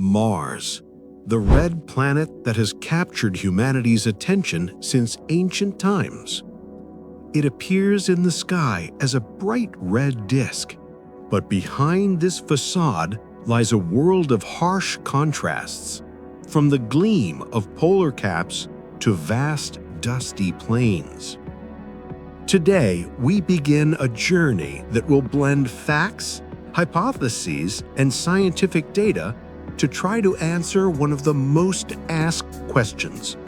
Mars, the red planet that has captured humanity's attention since ancient times. It appears in the sky as a bright red disk, but behind this facade lies a world of harsh contrasts, from the gleam of polar caps to vast, dusty plains. Today, we begin a journey that will blend facts, hypotheses, and scientific data to try to answer one of the most asked questions: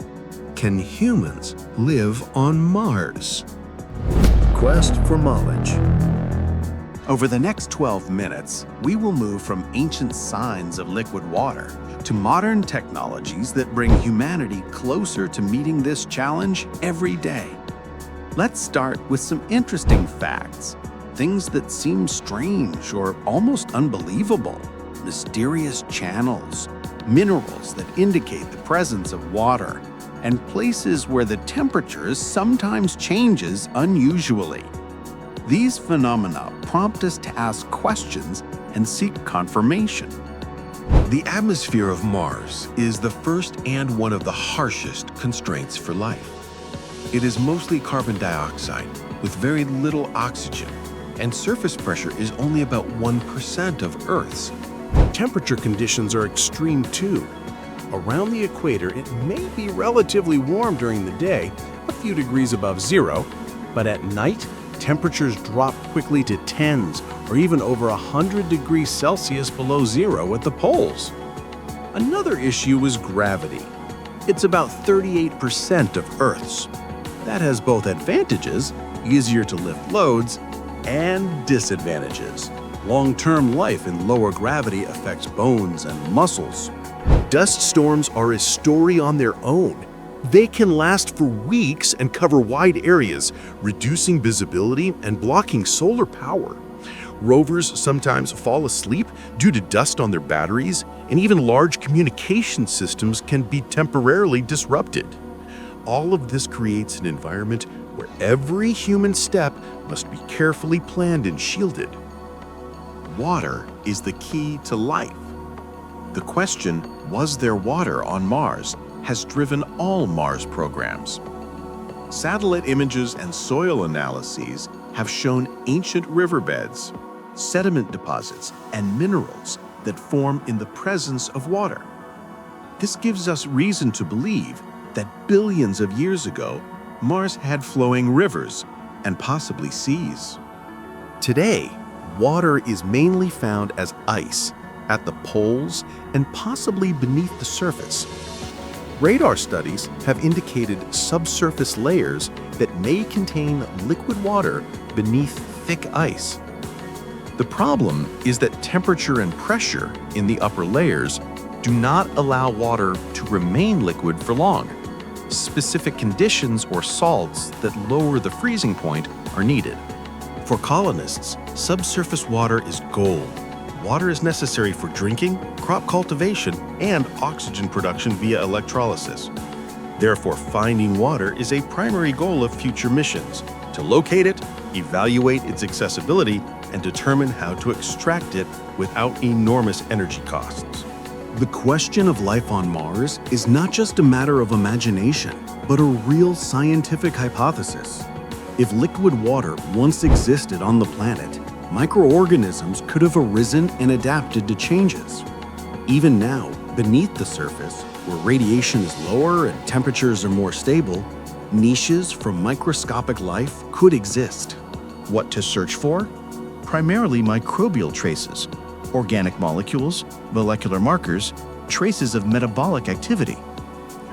can humans live on Mars? Quest for knowledge. Over the next 12 minutes, we will move from ancient signs of liquid water to modern technologies that bring humanity closer to meeting this challenge every day. Let's start with some interesting facts, things that seem strange or almost unbelievable. Mysterious channels, minerals that indicate the presence of water, and places where the temperature sometimes changes unusually. These phenomena prompt us to ask questions and seek confirmation. The atmosphere of Mars is the first and one of the harshest constraints for life. It is mostly carbon dioxide with very little oxygen, and surface pressure is only about 1% of Earth's. Temperature conditions are extreme too. Around the equator, it may be relatively warm during the day, a few degrees above zero, but at night, temperatures drop quickly to tens or even over 100 degrees Celsius below zero at the poles. Another issue is gravity. It's about 38% of Earth's. That has both advantages, easier to lift loads, and disadvantages. Long-term life in lower gravity affects bones and muscles. Dust storms are a story on their own. They can last for weeks and cover wide areas, reducing visibility and blocking solar power. Rovers sometimes fall asleep due to dust on their batteries, and even large communication systems can be temporarily disrupted. All of this creates an environment where every human step must be carefully planned and shielded. Water is the key to life. The question, was there water on Mars, has driven all Mars programs. Satellite images and soil analyses have shown ancient riverbeds, sediment deposits, and minerals that form in the presence of water. This gives us reason to believe that billions of years ago, Mars had flowing rivers and possibly seas. Today, water is mainly found as ice at the poles and possibly beneath the surface. Radar studies have indicated subsurface layers that may contain liquid water beneath thick ice. The problem is that temperature and pressure in the upper layers do not allow water to remain liquid for long. Specific conditions or salts that lower the freezing point are needed. For colonists, subsurface water is gold. Water is necessary for drinking, crop cultivation, and oxygen production via electrolysis. Therefore, finding water is a primary goal of future missions: to locate it, evaluate its accessibility, and determine how to extract it without enormous energy costs. The question of life on Mars is not just a matter of imagination, but a real scientific hypothesis. If liquid water once existed on the planet, microorganisms could have arisen and adapted to changes. Even now, beneath the surface, where radiation is lower and temperatures are more stable, niches for microscopic life could exist. What to search for? Primarily microbial traces, organic molecules, molecular markers, traces of metabolic activity.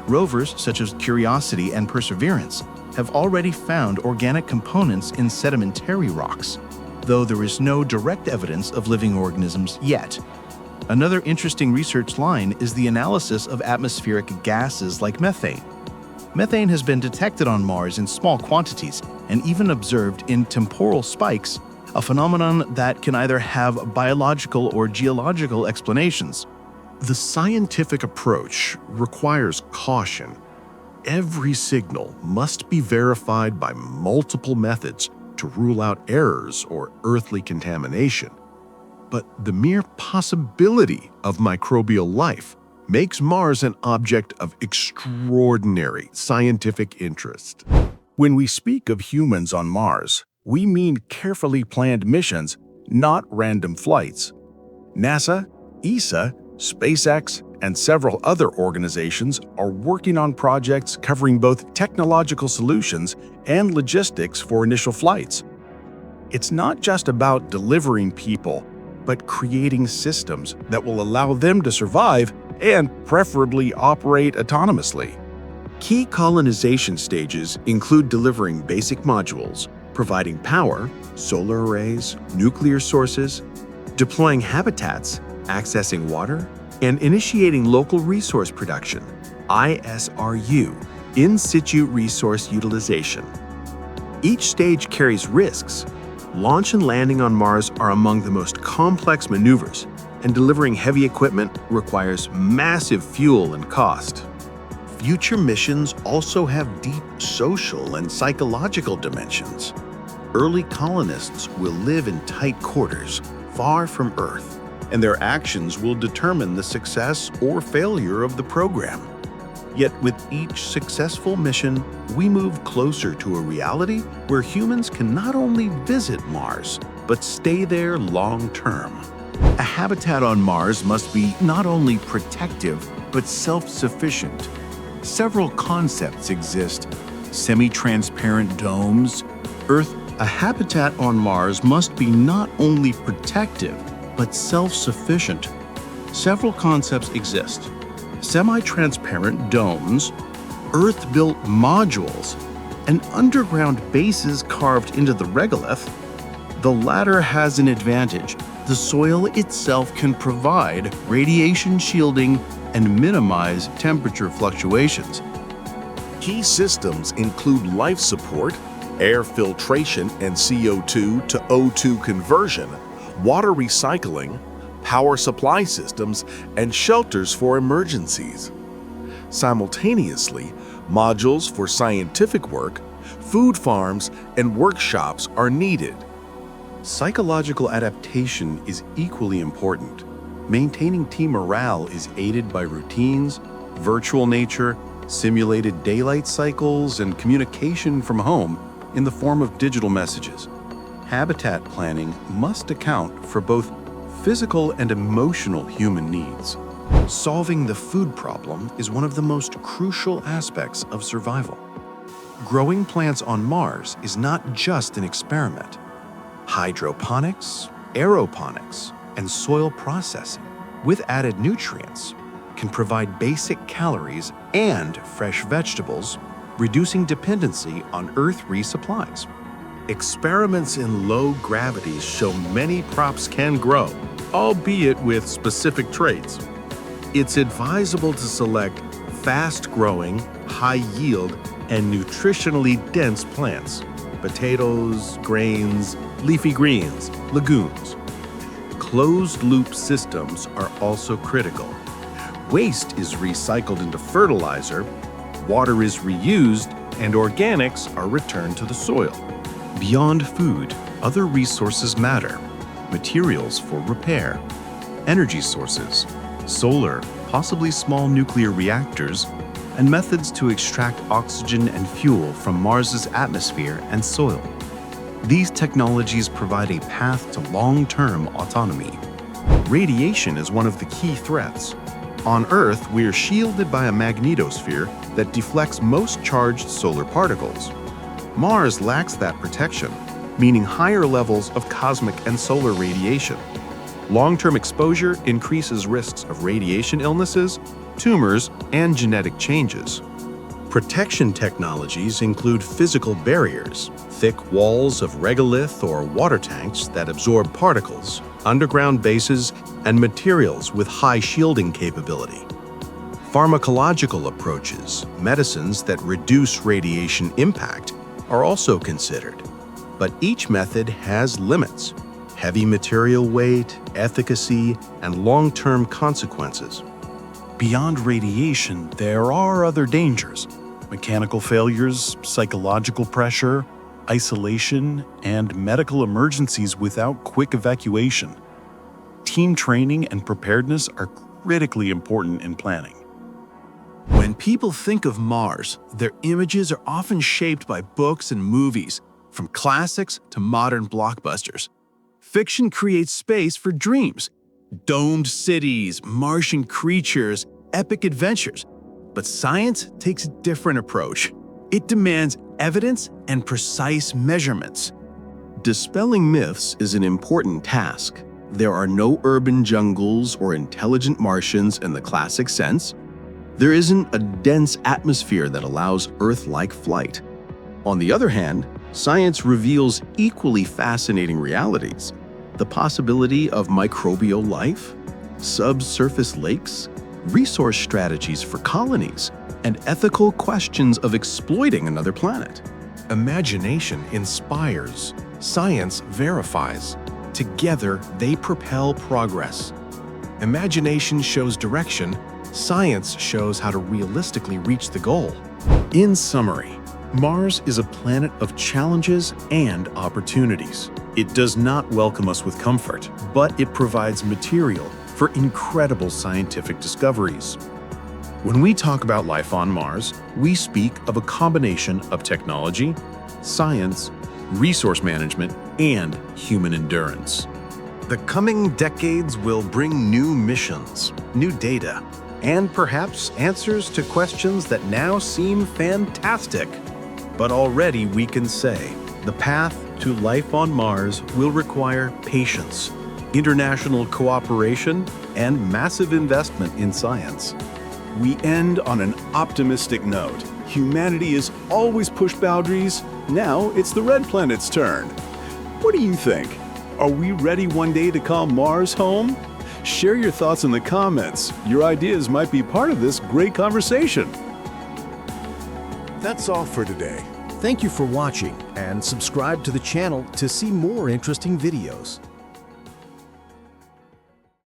Rovers such as Curiosity and Perseverance have already found organic components in sedimentary rocks, though there is no direct evidence of living organisms yet. Another interesting research line is the analysis of atmospheric gases like methane. Methane has been detected on Mars in small quantities and even observed in temporal spikes, a phenomenon that can either have biological or geological explanations. The scientific approach requires caution. Every signal must be verified by multiple methods to rule out errors or earthly contamination. but the mere possibility of microbial life makes Mars an object of extraordinary scientific interest. When we speak of humans on Mars, we mean carefully planned missions, not random flights. NASA, ESA, SpaceX, and several other organizations are working on projects covering both technological solutions and logistics for initial flights. It's not just about delivering people, but creating systems that will allow them to survive and preferably operate autonomously. Key colonization stages include delivering basic modules, providing power, solar arrays, nuclear sources, deploying habitats, accessing water, and initiating local resource production, ISRU, in situ resource utilization. Each stage carries risks. Launch and landing on Mars are among the most complex maneuvers, and delivering heavy equipment requires massive fuel and cost. Future missions also have deep social and psychological dimensions. Early colonists will live in tight quarters, far from Earth, and their actions will determine the success or failure of the program. Yet with each successful mission, we move closer to a reality where humans can not only visit Mars, but stay there long-term. A habitat on Mars must be not only protective, but self-sufficient. Several concepts exist: semi-transparent domes. A habitat on Mars must be not only protective, but self-sufficient. Several concepts exist: semi-transparent domes, Earth-built modules, and underground bases carved into the regolith. The latter has an advantage. The soil itself can provide radiation shielding and minimize temperature fluctuations. Key systems include life support, air filtration and CO2 to O2 conversion, water recycling, power supply systems, and shelters for emergencies. Simultaneously, modules for scientific work, food farms, and workshops are needed. Psychological adaptation is equally important. Maintaining team morale is aided by routines, virtual nature, simulated daylight cycles, and communication from home in the form of digital messages. Habitat planning must account for both physical and emotional human needs. Solving the food problem is one of the most crucial aspects of survival. Growing plants on Mars is not just an experiment. Hydroponics, aeroponics, and soil processing with added nutrients can provide basic calories and fresh vegetables, reducing dependency on Earth resupplies. Experiments in low gravities show many crops can grow, albeit with specific traits. It's advisable to select fast-growing, high-yield, and nutritionally dense plants: potatoes, grains, leafy greens, legumes. Closed-loop systems are also critical. Waste is recycled into fertilizer, water is reused, and organics are returned to the soil. Beyond food, other resources matter: materials for repair, energy sources, solar, possibly small nuclear reactors, and methods to extract oxygen and fuel from Mars's atmosphere and soil. These technologies provide a path to long-term autonomy. Radiation is one of the key threats. On Earth, we are shielded by a magnetosphere that deflects most charged solar particles. Mars lacks that protection, meaning higher levels of cosmic and solar radiation. Long-term exposure increases risks of radiation illnesses, tumors, and genetic changes. Protection technologies include physical barriers, thick walls of regolith or water tanks that absorb particles, underground bases, and materials with high shielding capability. Pharmacological approaches, medicines that reduce radiation impact, are also considered. But each method has limits: heavy material weight, efficacy, and long-term consequences. Beyond radiation, there are other dangers: mechanical failures, psychological pressure, isolation, and medical emergencies without quick evacuation. Team training and preparedness are critically important in planning. When people think of Mars, their images are often shaped by books and movies, from classics to modern blockbusters. Fiction creates space for dreams, domed cities, Martian creatures, epic adventures. But science takes a different approach. It demands evidence and precise measurements. Dispelling myths is an important task. There are no urban jungles or intelligent Martians in the classic sense. There isn't a dense atmosphere that allows Earth-like flight. On the other hand, science reveals equally fascinating realities. The possibility of microbial life, subsurface lakes, resource strategies for colonies, and ethical questions of exploiting another planet. Imagination inspires, science verifies. Together, they propel progress. Imagination shows direction, science shows how to realistically reach the goal. In summary, Mars is a planet of challenges and opportunities. It does not welcome us with comfort, but it provides material for incredible scientific discoveries. When we talk about life on Mars, we speak of a combination of technology, science, resource management, and human endurance. The coming decades will bring new missions, new data, and perhaps answers to questions that now seem fantastic. But already we can say, the path to life on Mars will require patience, international cooperation, and massive investment in science. We end on an optimistic note. Humanity has always pushed boundaries. Now it's the red planet's turn. What do you think? Are we ready one day to call Mars home? Share your thoughts in the comments. Your ideas might be part of this great conversation. That's all for today. Thank you for watching and subscribe to the channel to see more interesting videos.